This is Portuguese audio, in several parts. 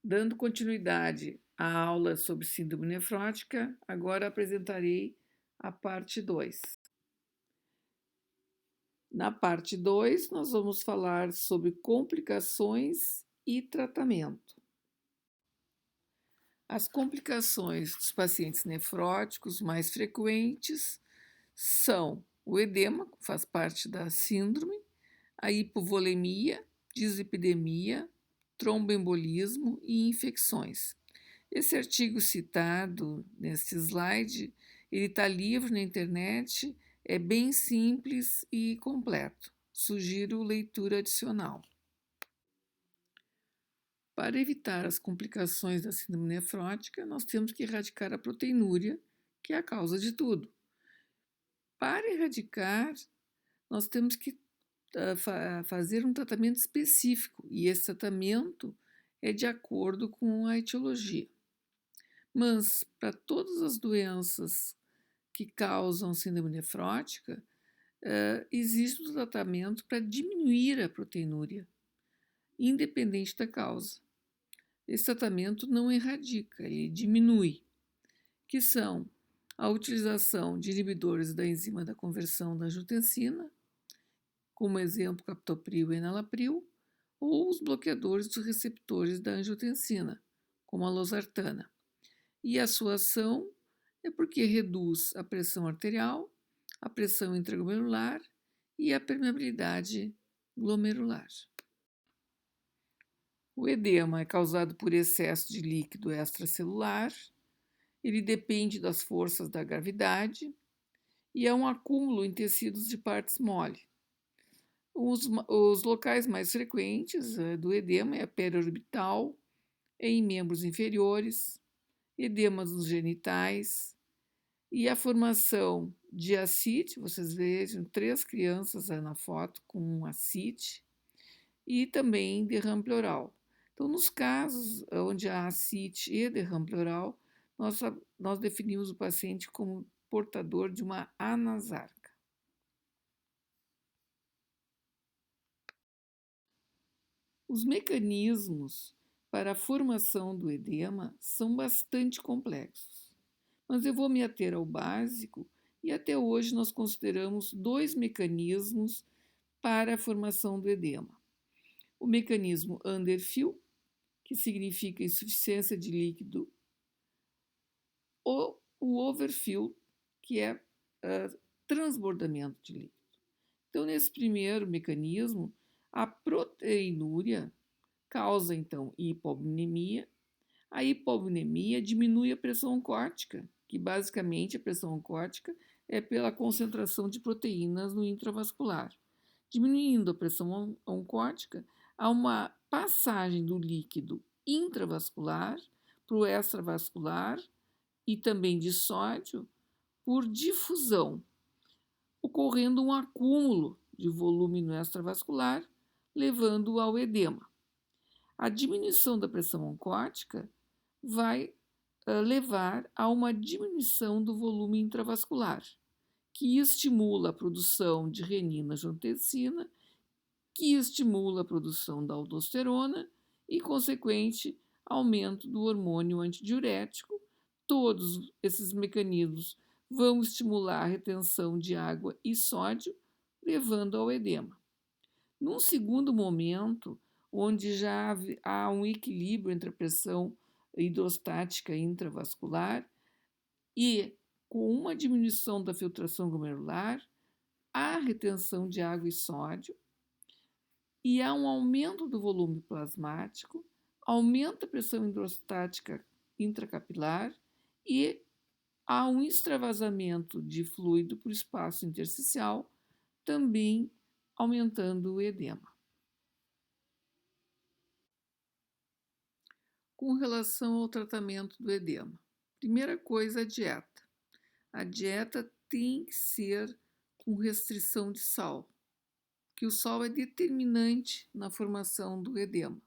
Dando continuidade à aula sobre síndrome nefrótica, agora apresentarei a parte 2. Na parte 2, nós vamos falar sobre complicações e tratamento. As complicações dos pacientes nefróticos mais frequentes são o edema, que faz parte da síndrome, a hipovolemia, dislipidemia, tromboembolismo e infecções. Esse artigo citado nesse slide, ele está livre na internet, é bem simples e completo. Sugiro leitura adicional. Para evitar as complicações da síndrome nefrótica, nós temos que erradicar a proteinúria, que é a causa de tudo. Para erradicar, nós temos que fazer um tratamento específico, e esse tratamento é de acordo com a etiologia. Mas, para todas as doenças que causam síndrome nefrótica, existe um tratamento para diminuir a proteinúria, independente da causa. Esse tratamento não erradica, ele diminui, que são a utilização de inibidores da enzima da conversão da angiotensina, como exemplo captopril e enalapril, ou os bloqueadores dos receptores da angiotensina, como a losartana. E a sua ação é porque reduz a pressão arterial, a pressão intraglomerular e a permeabilidade glomerular. O edema é causado por excesso de líquido extracelular, ele depende das forças da gravidade e é um acúmulo em tecidos de partes mole. Os locais mais frequentes do edema é a periorbital, em membros inferiores, edemas nos genitais e a formação de ascite. Vocês vejam 3 crianças na foto com ascite e também derrame pleural. Então, nos casos onde há ascite e derrame pleural, nós definimos o paciente como portador de uma anasarca. Os mecanismos para a formação do edema são bastante complexos, mas eu vou me ater ao básico e até hoje nós consideramos 2 mecanismos para a formação do edema. O mecanismo underfill, que significa insuficiência de líquido, ou o overfill, que é transbordamento de líquido. Então, nesse primeiro mecanismo, a proteinúria causa, então, hipovolemia. A hipovolemia diminui a pressão oncórtica, que basicamente a pressão oncórtica é pela concentração de proteínas no intravascular. Diminuindo a pressão oncórtica, há uma passagem do líquido intravascular para o extravascular e também de sódio por difusão, ocorrendo um acúmulo de volume no extravascular, levando ao edema. A diminuição da pressão oncórtica vai levar a uma diminuição do volume intravascular, que estimula a produção de renina-angiotensina, que estimula a produção da aldosterona e, consequente, aumento do hormônio antidiurético. Todos esses mecanismos vão estimular a retenção de água e sódio, levando ao edema. Num segundo momento, onde já há um equilíbrio entre a pressão hidrostática intravascular e com uma diminuição da filtração glomerular, há retenção de água e sódio e há um aumento do volume plasmático, aumenta a pressão hidrostática intracapilar e há um extravasamento de fluido para o espaço intersticial, também aumentando o edema. Com relação ao tratamento do edema, primeira coisa, a dieta. A dieta tem que ser com restrição de sal, que o sal é determinante na formação do edema.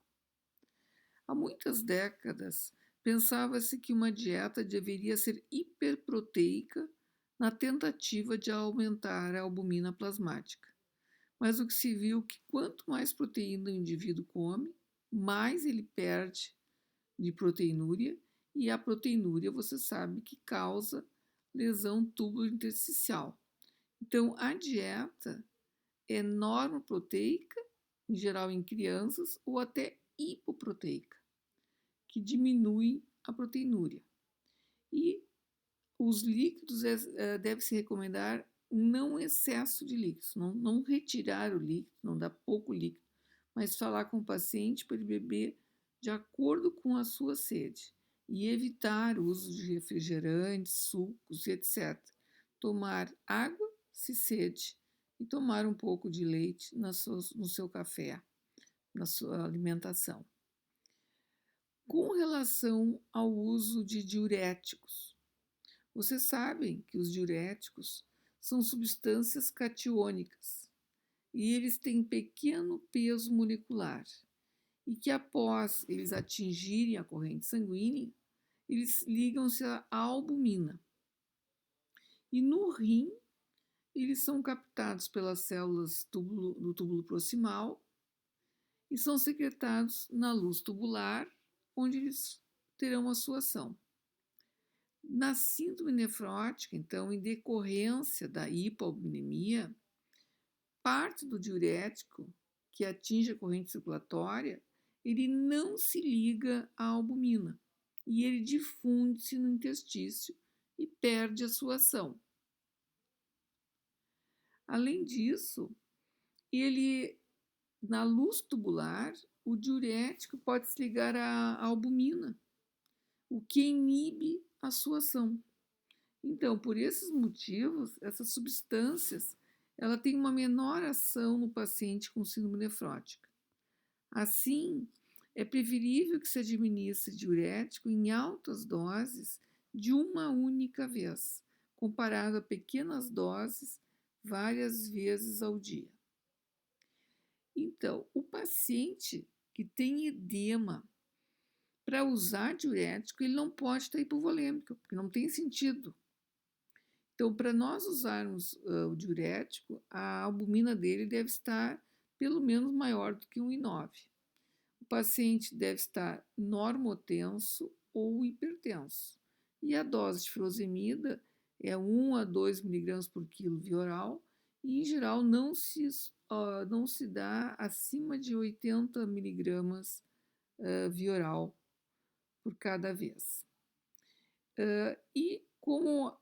Há muitas décadas, pensava-se que uma dieta deveria ser hiperproteica na tentativa de aumentar a albumina plasmática. Mas o que se viu é que quanto mais proteína o indivíduo come, mais ele perde de proteinúria, e a proteinúria você sabe que causa lesão túbulo-intersticial. Então, a dieta é normoproteica, em geral em crianças, ou até hipoproteica, que diminui a proteinúria. E os líquidos deve-se recomendar não excesso de líquidos, não retirar o líquido, não dar pouco líquido, mas falar com o paciente para ele beber de acordo com a sua sede e evitar o uso de refrigerantes, sucos e etc. Tomar água se sede e tomar um pouco de leite no seu café, na sua alimentação. Com relação ao uso de diuréticos, vocês sabem que os diuréticos são substâncias catiônicas e eles têm pequeno peso molecular e que após eles atingirem a corrente sanguínea, eles ligam-se à albumina. E no rim, eles são captados pelas células do túbulo proximal e são secretados na luz tubular, onde eles terão a sua ação. Na síndrome nefrótica, então, em decorrência da hipoalbuminemia, parte do diurético que atinge a corrente circulatória, ele não se liga à albumina e ele difunde-se no intestício e perde a sua ação. Além disso, na luz tubular, o diurético pode se ligar à albumina, o que inibe a sua ação. Então, por esses motivos, essas substâncias ela tem uma menor ação no paciente com síndrome nefrótica. Assim, é preferível que se administre diurético em altas doses de uma única vez, comparado a pequenas doses várias vezes ao dia. Então, o paciente que tem edema, para usar diurético, ele não pode estar hipovolêmico, porque não tem sentido. Então, para nós usarmos o diurético, a albumina dele deve estar pelo menos maior do que 1,9. O paciente deve estar normotenso ou hipertenso. E a dose de furosemida é 1 a 2 mg por quilo via oral e, em geral, não se dá acima de 80 mg via oral por cada vez. E como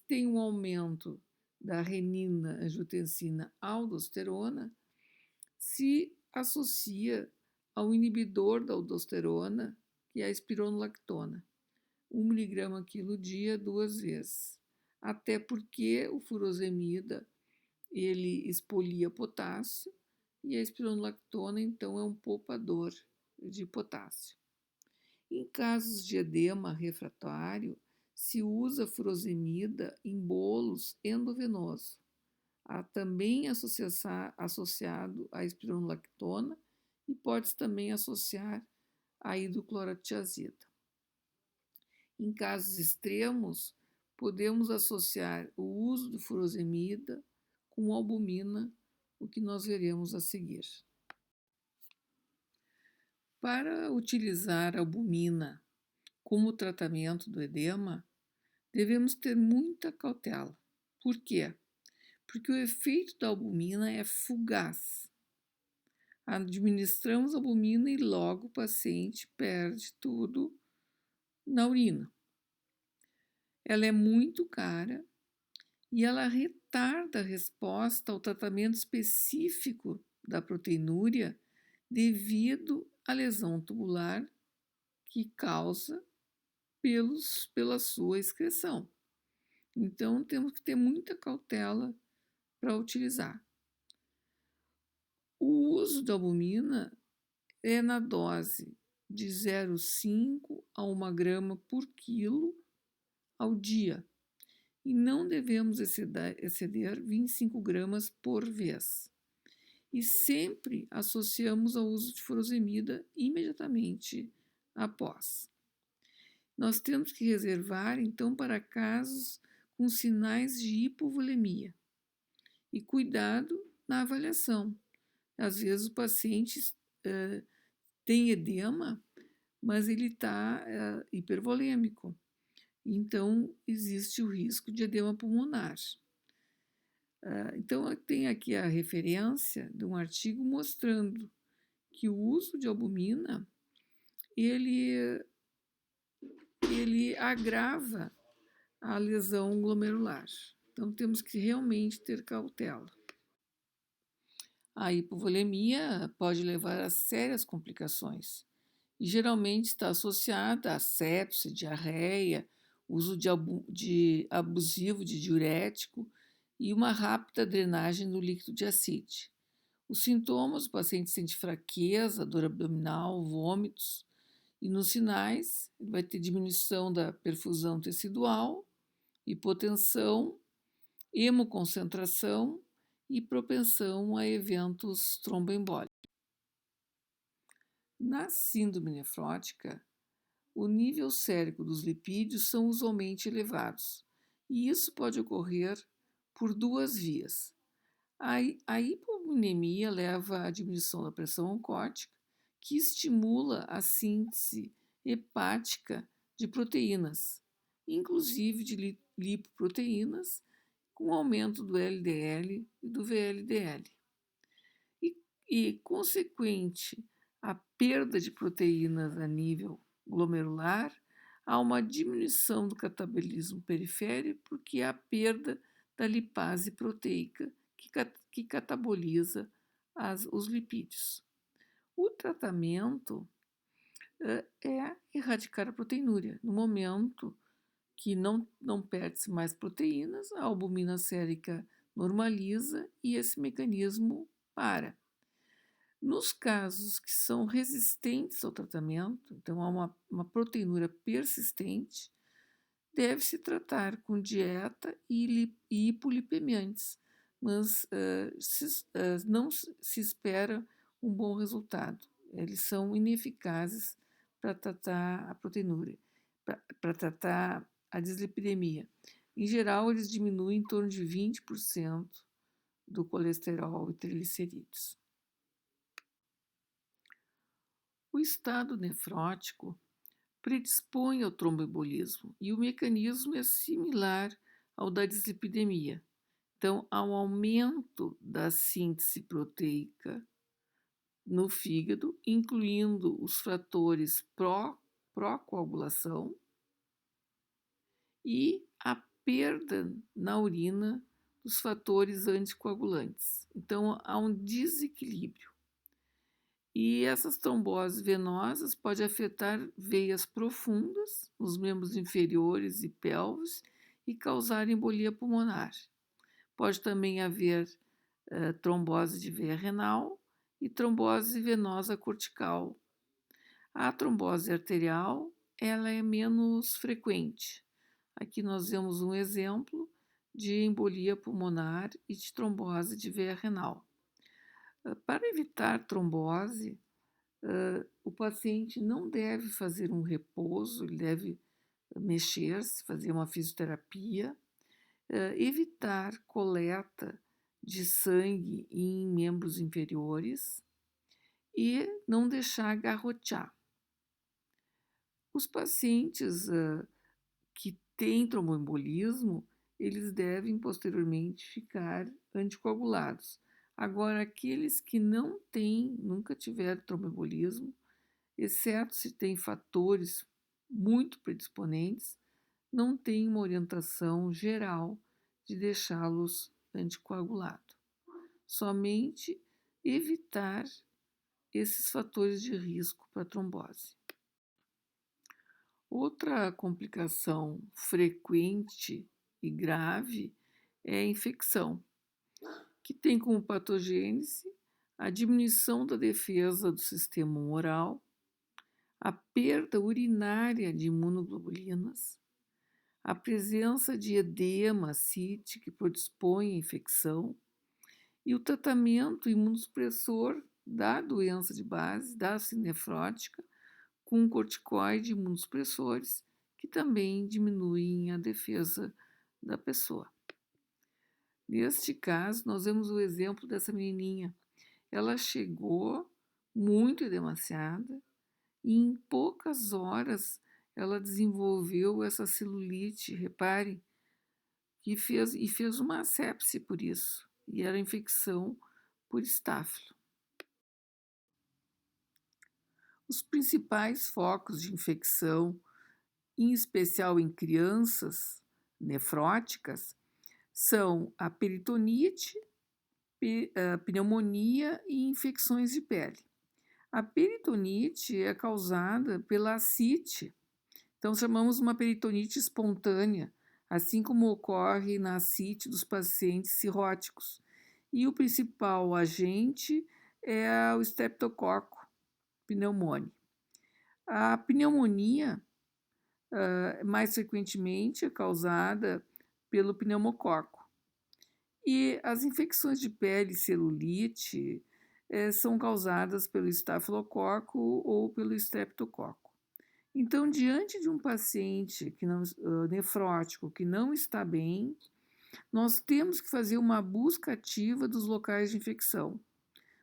tem um aumento da renina, angiotensina, aldosterona, se associa ao inibidor da aldosterona, que é a espironolactona, 1 mg quilo dia 2 vezes. Até porque o furosemida ele expolia potássio e a espironolactona então é um poupador de potássio. Em casos de edema refratário, se usa furosemida em bolos endovenoso. Há também associado à espironolactona e pode-se também associar à hidroclorotiazida. Em casos extremos, podemos associar o uso de furosemida com albumina, o que nós veremos a seguir. Para utilizar a albumina como tratamento do edema, devemos ter muita cautela. Por quê? Porque o efeito da albumina é fugaz. Administramos albumina e logo o paciente perde tudo na urina. Ela é muito cara e ela retarda a resposta ao tratamento específico da proteinúria devido à lesão tubular que causa pela sua excreção. Então, temos que ter muita cautela para utilizar. O uso da albumina é na dose de 0,5 a 1 grama por quilo ao dia e não devemos exceder 25 gramas por vez. E sempre associamos ao uso de furosemida imediatamente após. Nós temos que reservar, então, para casos com sinais de hipovolemia. E cuidado na avaliação. Às vezes o paciente tem edema, mas ele está hipervolêmico. Então, existe o risco de edema pulmonar. Então, tem aqui a referência de um artigo mostrando que o uso de albumina, ele agrava a lesão glomerular. Então, temos que realmente ter cautela. A hipovolemia pode levar a sérias complicações e geralmente está associada a sepse, diarreia, uso abusivo de diurético e uma rápida drenagem do líquido de ascite. Os sintomas: o paciente sente fraqueza, dor abdominal, vômitos, e nos sinais ele vai ter diminuição da perfusão tecidual, hipotensão, hemoconcentração e propensão a eventos tromboembólicos. Na síndrome nefrótica, o nível sérico dos lipídios são usualmente elevados, e isso pode ocorrer por duas vias. A hipovolemia leva à diminuição da pressão oncótica, que estimula a síntese hepática de proteínas, inclusive de lipoproteínas, com aumento do LDL e do VLDL. E consequente à perda de proteínas a nível glomerular, há uma diminuição do catabolismo periférico, porque há perda da lipase proteica, que cataboliza os lipídios. O tratamento é erradicar a proteinúria. No momento que não perde-se mais proteínas, a albumina sérica normaliza e esse mecanismo para. Nos casos que são resistentes ao tratamento, então há uma proteinúria persistente, deve-se tratar com dieta e hipolipemiantes, mas não se espera um bom resultado. Eles são ineficazes para tratar a proteinúria, para tratar a dislipidemia. Em geral, eles diminuem em torno de 20% do colesterol e triglicerídeos. O estado nefrótico predispõe ao tromboembolismo e o mecanismo é similar ao da dislipidemia. Então, há um aumento da síntese proteica no fígado, incluindo os fatores pró-coagulação e a perda na urina dos fatores anticoagulantes. Então, há um desequilíbrio. E essas tromboses venosas podem afetar veias profundas nos membros inferiores e pelvis e causar embolia pulmonar. Pode também haver trombose de veia renal e trombose venosa cortical. A trombose arterial, ela é menos frequente. Aqui nós vemos um exemplo de embolia pulmonar e de trombose de veia renal. Para evitar trombose, o paciente não deve fazer um repouso, ele deve mexer-se, fazer uma fisioterapia, evitar coleta de sangue em membros inferiores e não deixar garrotear. Os pacientes que têm tromboembolismo, eles devem posteriormente ficar anticoagulados. Agora, aqueles que não têm, nunca tiveram tromboembolismo, exceto se tem fatores muito predisponentes, não tem uma orientação geral de deixá-los anticoagulados. Somente evitar esses fatores de risco para trombose. Outra complicação frequente e grave é a infecção, que tem como patogênese a diminuição da defesa do sistema humoral, a perda urinária de imunoglobulinas, a presença de edema, ascite, que predispõe à infecção, e o tratamento imunossupressor da doença de base, da síndrome nefrótica, com corticoide e imunossupressores, que também diminuem a defesa da pessoa. Neste caso, nós vemos o exemplo dessa menininha. Ela chegou muito edemaciada e em poucas horas ela desenvolveu essa celulite, repare, fez uma sepse por isso, e era infecção por estáfilo. Os principais focos de infecção, em especial em crianças nefróticas, são a peritonite, a pneumonia e infecções de pele. A peritonite é causada pela ascite, então chamamos uma peritonite espontânea, assim como ocorre na ascite dos pacientes cirróticos. E o principal agente é o Streptococcus pneumoniae. A pneumonia, mais frequentemente, é causada pelo pneumococo. E as infecções de pele, celulite, são causadas pelo estafilococo ou pelo estreptococo. Então, diante de um paciente nefrótico que não está bem, nós temos que fazer uma busca ativa dos locais de infecção,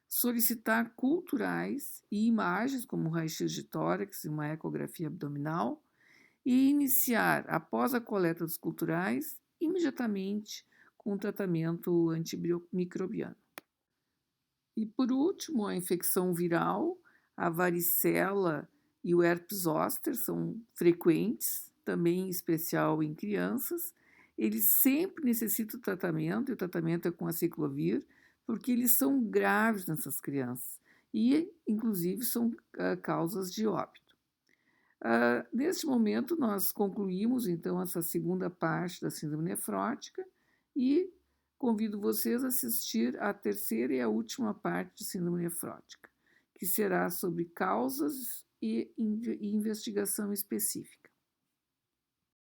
solicitar culturais e imagens, como raio-x de tórax e uma ecografia abdominal, e iniciar, após a coleta dos culturais, imediatamente com o tratamento antimicrobiano. E, por último, a infecção viral, a varicela e o herpes zoster são frequentes, também em especial em crianças. Eles sempre necessitam tratamento, e o tratamento é com aciclovir, porque eles são graves nessas crianças e, inclusive, são causas de óbito. Neste momento, nós concluímos, então, essa segunda parte da síndrome nefrótica e convido vocês a assistir à terceira e à última parte de síndrome nefrótica, que será sobre causas e investigação específica.